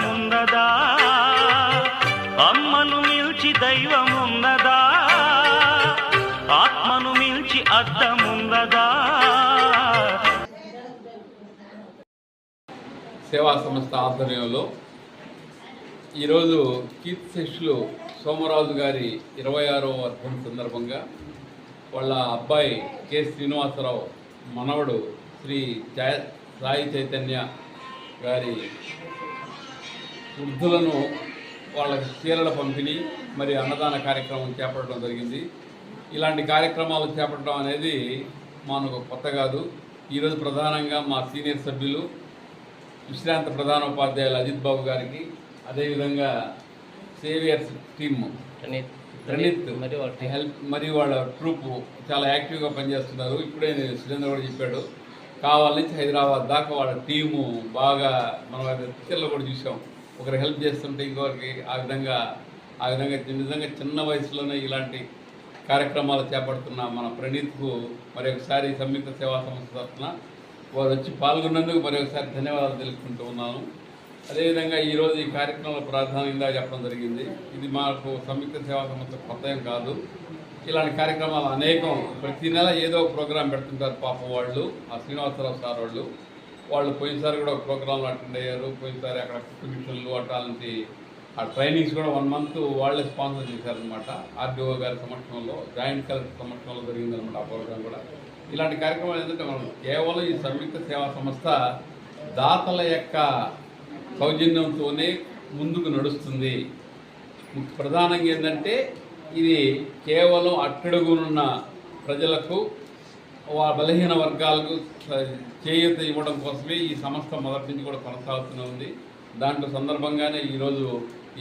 అద్దమున్నదా? అమ్మను మిల్చి దైవమున్నదా? ఆత్మను మిల్చి అద్దమున్నదా? సేవా సంస్థ ఆధ్వర్యంలో ఈరోజు కీర్తిశేషులు సోమరాజు గారి 26వ వర్ధంతి సందర్భంగా వాళ్ళ అబ్బాయి కె శ్రీనివాసరావు మనవడు శ్రీ సాయి చైతన్య గారి వృద్ధులను వాళ్ళకి చీరల పంపిణీ మరి అన్నదాన కార్యక్రమం చేపట్టడం జరిగింది. ఇలాంటి కార్యక్రమాలు చేపట్టడం అనేది మనకు కొత్త కాదు. ఈరోజు ప్రధానంగా మా సీనియర్ సభ్యులు విశ్రాంత ప్రధానోపాధ్యాయులు అజిత్ బాబు గారికి, అదేవిధంగా సేవియర్స్ టీమ్ ప్రణీత్ హెల్ప్ మరియు వాళ్ళ ట్రూప్ చాలా యాక్టివ్గా పనిచేస్తున్నారు. ఇప్పుడే సురేంద్ర కూడా చెప్పాడు, కావాలి నుంచి హైదరాబాద్ దాకా వాళ్ళ టీము బాగా మనం పిక్చర్లో కూడా చూసాం. ఒకరు హెల్ప్ చేస్తుంటే ఇంకొకరికి ఆ విధంగా నిజంగా చిన్న వయసులోనే ఇలాంటి కార్యక్రమాలు చేపడుతున్న మన ప్రణీత్కు మరొకసారి సంయుక్త సేవా సంస్థ తరఫున వారు వచ్చి పాల్గొన్నందుకు మరొకసారి ధన్యవాదాలు తెలుపుకుంటూ ఉన్నాను. అదేవిధంగా ఈరోజు ఈ కార్యక్రమంలో ప్రాధాన్యంగా చెప్పడం జరిగింది. ఇది మాకు సంయుక్త సేవా సంస్థ కొత్త ఏం కాదు. ఇలాంటి కార్యక్రమాలు అనేకం ప్రతి నెల ఏదో ఒక ప్రోగ్రాం పెడుతుంటారు. పాపం వాళ్ళు ఆ శ్రీనివాసరావు సార్ వాళ్ళు పోయినసారి కూడా ఒక ప్రోగ్రాంలు అటెండ్ అయ్యారు. పోయినసారి అక్కడ మిషన్లు అట్లాంటి ఆ ట్రైనింగ్స్ కూడా 1 month వాళ్ళే స్పాన్సర్ చేశారనమాట. ఆర్డీఓ గారి సమక్షంలో, జాయింట్ కలెక్టర్ సమక్షంలో జరిగిందనమాట ఆ ప్రోగ్రాం కూడా. ఇలాంటి కార్యక్రమాలు ఏంటంటే మనం కేవలం ఈ సంయుక్త సేవా సంస్థ దాతల యొక్క సౌజన్యంతోనే ముందుకు నడుస్తుంది. ప్రధానంగా ఏంటంటే ఇది కేవలం అట్టడుగునున్న ప్రజలకు, బలహీన వర్గాలకు చేయూత ఇవ్వడం కోసమే ఈ సంస్థ మొదటి నుంచి కూడా కొనసాగుతూనే ఉంది. దాంట్లో సందర్భంగానే ఈరోజు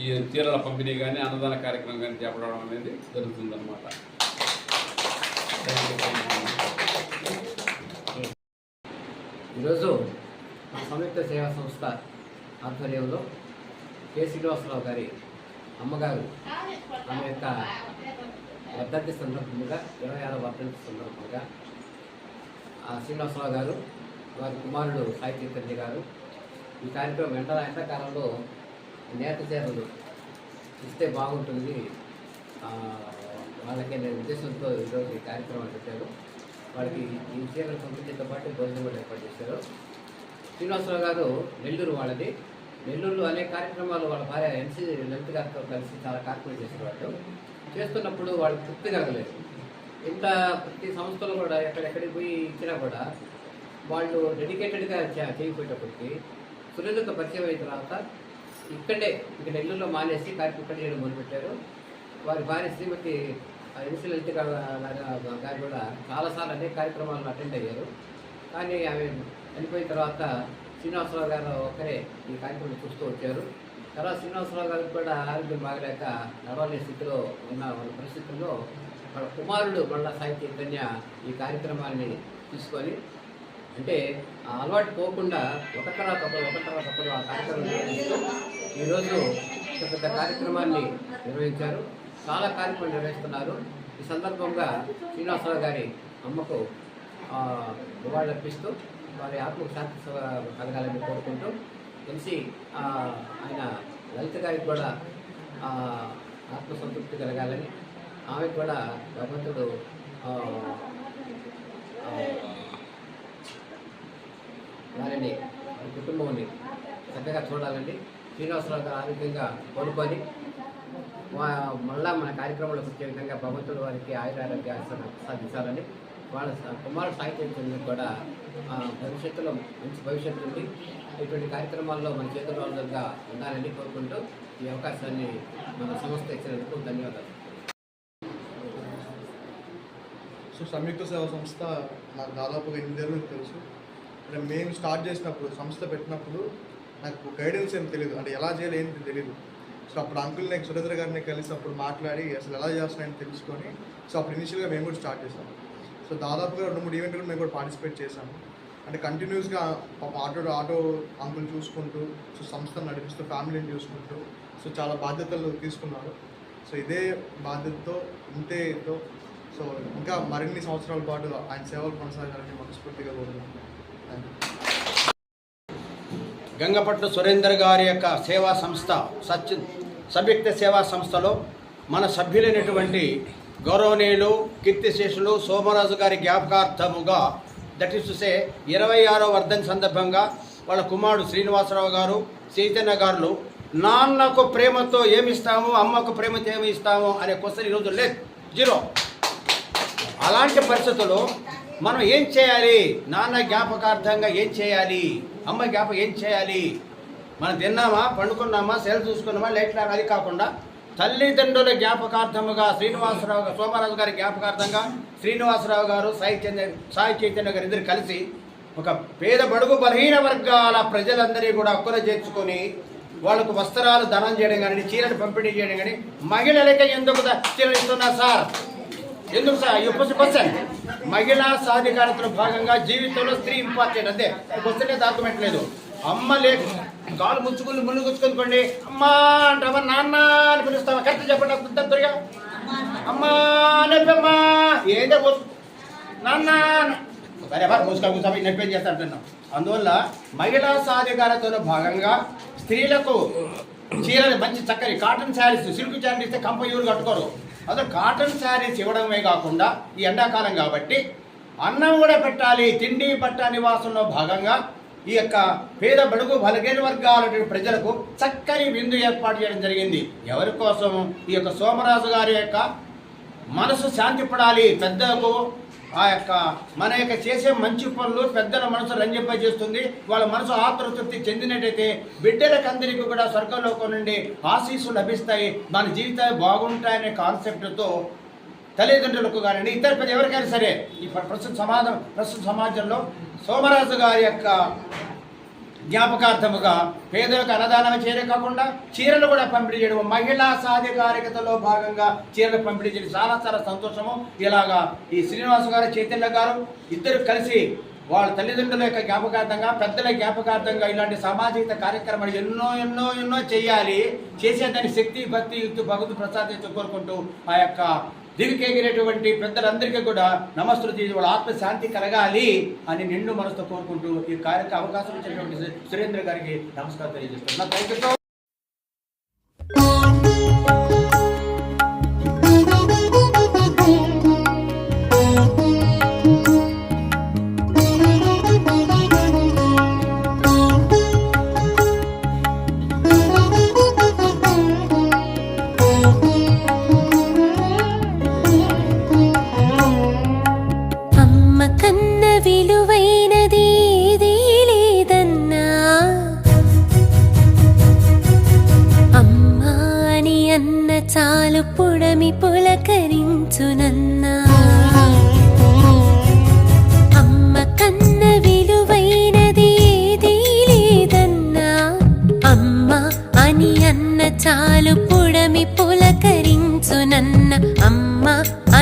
ఈ చీరల పంపిణీ కానీ అన్నదాన కార్యక్రమం కానీ చేపట్టడం అనేది జరుగుతుందన్నమాట. ఈరోజు సంయుక్త సేవా సంస్థ ఆధ్వర్యంలో కె శ్రీనివాసరావు గారి అమ్మగారు ఆమె యొక్క వర్ధంతి సందర్భంగా 26వ వర్ధంతి సందర్భంగా శ్రీనివాసరావు గారు వారి కుమారుడు సాయి చైతన్య గారు ఈ కార్యక్రమం ఎండాకాలంలో నేత చీరలు ఇస్తే బాగుంటుంది వాళ్ళకి అనే ఉద్దేశంతో ఈరోజు ఈ కార్యక్రమాలు పెట్టారు. వాళ్ళకి ఈ చీరలు పంపించేతో పాటు భోజనం కూడా ఏర్పాటు చేశారు. శ్రీనివాసరావు గారు నెల్లూరు వాళ్ళది. నెల్లూరులో అనేక కార్యక్రమాలు వాళ్ళ భార్య ఎన్సీ లలిత గారితో కలిసి చాలా కార్యక్రమాలు చేసేవాళ్ళు. చేస్తున్నప్పుడు వాళ్ళు తృప్తి కలగలేదు. ఇంత ప్రతి సంస్థలు కూడా ఎక్కడెక్కడికి పోయి ఇచ్చినా కూడా వాళ్ళు డెడికేటెడ్గా చేయకపోయేటప్పటికి సురేంద్రతో పరిచయం అయిన తర్వాత ఇక్కడే నెల్లూరులో మానేసి కార్యక్రమం ఇక్కడ చేయడం మొదలుపెట్టారు. వారి భార్య శ్రీమతి ఎన్సీ లలిత గారు కూడా చాలాసార్లు అనేక కార్యక్రమాలను అటెండ్ అయ్యారు. కానీ ఆమె చనిపోయిన తర్వాత శ్రీనివాసరావు గారు ఒక్కరే ఈ కార్యక్రమం చూస్తూ వచ్చారు. తర్వాత శ్రీనివాసరావు గారికి కూడా ఆరోగ్యం బాగలేక నడవలేని స్థితిలో ఉన్న వాళ్ళ పరిస్థితుల్లో వాళ్ళ కుమారుడు మళ్ళా సాయి చైతన్య ఈ కార్యక్రమాన్ని తీసుకొని, అంటే అలవాటు పోకుండా ఒక తర్వాత ఒకరు ఆ కార్యక్రమం నిర్వహిస్తూ ఈరోజు పెద్ద కార్యక్రమాన్ని నిర్వహించారు. చాలా కార్యక్రమాలు నిర్వహిస్తున్నారు. ఈ సందర్భంగా శ్రీనివాసరావు గారి అమ్మకు నివాళులర్పిస్తూ వారి ఆత్మకు శాంతి కలగాలని కోరుకుంటూ తెలిసి ఆయన లలిత గారికి కూడా ఆత్మసంతృప్తి కలగాలని, ఆమెకు కూడా భగవంతుడు వారిని కుటుంబాన్ని చక్కగా చూడాలండి. శ్రీనివాసరావు గారు ఆరోగ్యంగా కోరుకొని మళ్ళా మన కార్యక్రమంలో వచ్చే విధంగా భగవంతుడు వారికి ఆయురారోగ్య సాధించాలని, వాళ్ళ కుమారుడు సాయి చైతన్య కూడా భవిష్యత్తులో మంచి భవిష్యత్తు ఉంది. ఇటువంటి కార్యక్రమాల్లో మన చేతుల్లో ఉండాలని కోరుకుంటూ ఈ అవకాశాన్ని మన సంస్థ ఇచ్చినందుకు ధన్యవాదాలు. సో సంయుక్త సేవా సంస్థ నాకు దాదాపుగా 8 ఏళ్ళు తెలుసు. అంటే మేము స్టార్ట్ చేసినప్పుడు, సంస్థ పెట్టినప్పుడు నాకు గైడెన్స్ ఏం తెలియదు, అంటే ఎలా చేయాలి ఏంటి తెలియదు. సో అప్పుడు అంకుల్ నేను సురేంద్ర గారిని కలిసి అప్పుడు మాట్లాడి అసలు ఎలా చేస్తున్నాయని తెలుసుకొని, సో అప్పుడు ఇనిషియల్గా మేము కూడా స్టార్ట్ చేసాము. సో దాదాపుగా 2-3 ఈవెంట్లు మేము కూడా పార్టిసిపేట్ చేసాము. అంటే కంటిన్యూస్గా ఆటో అంకుల్ చూసుకుంటూ, సో సంస్థను నడిపిస్తూ, ఫ్యామిలీని చూసుకుంటూ, సో చాలా బాధ్యతలు తీసుకున్నారు. సో ఇదే బాధ్యతతో ఇంతేతో సో ఇంకా మరిన్ని సంవత్సరాల పాటు ఆయన సేవలు కొనసాగాలని మనస్ఫూర్తిగా కోరుకుంటున్నాను. Thank you. గంగపట్ల సురేందర్ గారి యొక్క సేవా సంస్థ సంయుక్త సేవా సంస్థలో మన సభ్యులైనటువంటి గౌరవనీయులు కీర్తిశేషులు సోమరాజు గారి జ్ఞాపకార్థముగా దట్ ఈస్ టు సే 26వ వర్ధన్ సందర్భంగా వాళ్ళ కుమారుడు శ్రీనివాసరావు గారు చైతన్య గారు నాన్నకు ప్రేమతో ఏమిస్తాము అమ్మకు ప్రేమతో ఏమి ఇస్తాము అనే క్వశ్చన్ ఈరోజు లేదు, జీరో. అలాంటి పరిస్థితుల్లో మనం ఏం చేయాలి, నాన్న జ్ఞాపకార్థంగా ఏం చేయాలి, అమ్మ జ్ఞాపకం ఏం చేయాలి, మనం తిన్నామా పండుకున్నామా సెల్ చూసుకున్నామా లేట్లా అది కాకుండా తల్లిదండ్రుల జ్ఞాపకార్థముగా సోమరాజు గారి జ్ఞాపకార్థంగా శ్రీనివాసరావు గారు సాయి చైతన్య గారు ఇద్దరు కలిసి ఒక పేద బడుగు బలహీన వర్గాల ప్రజలందరినీ కూడా హక్కున చేర్చుకొని వాళ్ళకు వస్త్రాలు దానం చేయడం కానీ చీరలు పంపిణీ చేయడం కానీ మహిళలకే ఎందుకు చీరలు ఇస్తున్నారు సార్, ఎందుకు సార్ ఈ క్వశ్చన్. మహిళా సాధికారతలో భాగంగా జీవితంలో స్త్రీ ఇంపార్టెంట్, అంతే. క్వశ్చన్ డాక్యుమెంట్ లేదు. అమ్మ లేదు కాలు ముచ్చుకుని ముళ్ళు గుచ్చుకొనుకోండి అమ్మా అంటావా నాన్న అని పిలుస్తావా, కరెక్ట్ చెప్పండి త్వరగా. అమ్మా నెప్పమ్మా ఏదో నాన్న సరే ఎవరు కూర్చోబెట్టి నెప్పేం చేస్తా అంటున్నాం. అందువల్ల మహిళా సాధికారతలో భాగంగా స్త్రీలకు చీరలు మంచి చక్కని కాటన్ శారీస్, సిల్క్ శారీస్ ఇస్తే కంపయూరు కట్టుకోరు. అదే కాటన్ శారీస్ ఇవ్వడమే కాకుండా ఈ ఎండాకాలం కాబట్టి అన్నం కూడా పెట్టాలి. తిండి బట్ట నివాసంలో భాగంగా ఈ యొక్క పేద బడుగు బలహీన వర్గాల ప్రజలకు చక్కని విందు ఏర్పాటు చేయడం జరిగింది. ఎవరి కోసం? ఈ యొక్క సోమరాజు గారి యొక్క మనసు శాంతి పడాలి. పెద్దలకు ఆ యొక్క మన యొక్క చేసే మంచి పనులు పెద్దల మనసు రంజింపజేస్తుంది. వాళ్ళ మనసు ఆత్మతృప్తి చెందినట్టయితే బిడ్డలకందరికీ కూడా స్వర్గలోకం నుండి ఆశీస్సులు లభిస్తాయి, మన జీవితాలు బాగుంటాయనే కాన్సెప్ట్తో తల్లిదండ్రులకు కానివ్వండి ఇతర పెద్ద ఎవరికైనా సరే ఈ ప్రస్తుత సమాజంలో సోమరాజు గారి యొక్క జ్ఞాపకార్థముగా పేదలకు అన్నదానం చేయడం కాకుండా చీరలు కూడా పంపిణీ చేయడం, మహిళా సాధికారికతలో భాగంగా చీరలు పంపిణీ చేయడం చాలా చాలా సంతోషము. ఇలాగా ఈ శ్రీనివాస గారు చైతన్య గారు ఇద్దరు కలిసి వాళ్ళ తల్లిదండ్రుల యొక్క జ్ఞాపకార్థంగా పెద్దల జ్ఞాపకార్థంగా ఇలాంటి సామాజిక కార్యక్రమాలు ఎన్నో ఎన్నో ఎన్నో చేయాలి. చేసేదాన్ని శక్తి భక్తి యుక్తి భగవత్ ప్రసాదించు కోరుకుంటూ ఆ యొక్క దివికెగిరేటువంటి పెద్దలందరికీ కూడా నమస్కృతి వాళ్ళ ఆత్మశాంతి కలగాలి అని నిండు మనసుతో కోరుకుంటూ ఈ కార్యక్రమం అవకాశం ఇచ్చినటువంటి సురేంద్ర గారికి నమస్కారం తెలియజేస్తున్నాను. Thank you. చాలు పుడమి పులకరించునన్నా, అమ్మ కన్న విలువైనది ఏదీ లేదన్నా, అమ్మ అని అన్న చాలు పుడమి పులకరించునన్నా, అమ్మ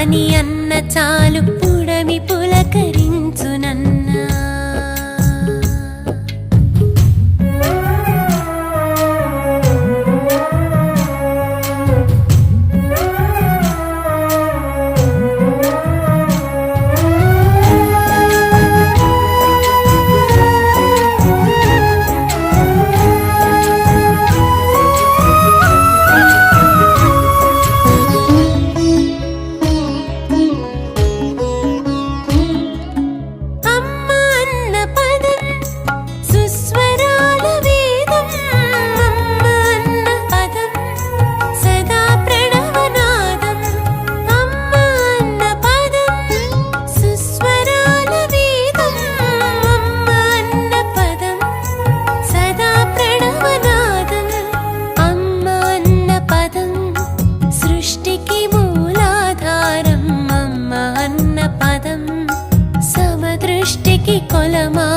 అని అన్న చాలు పుడమి పులకరించునన్నా. కొలమా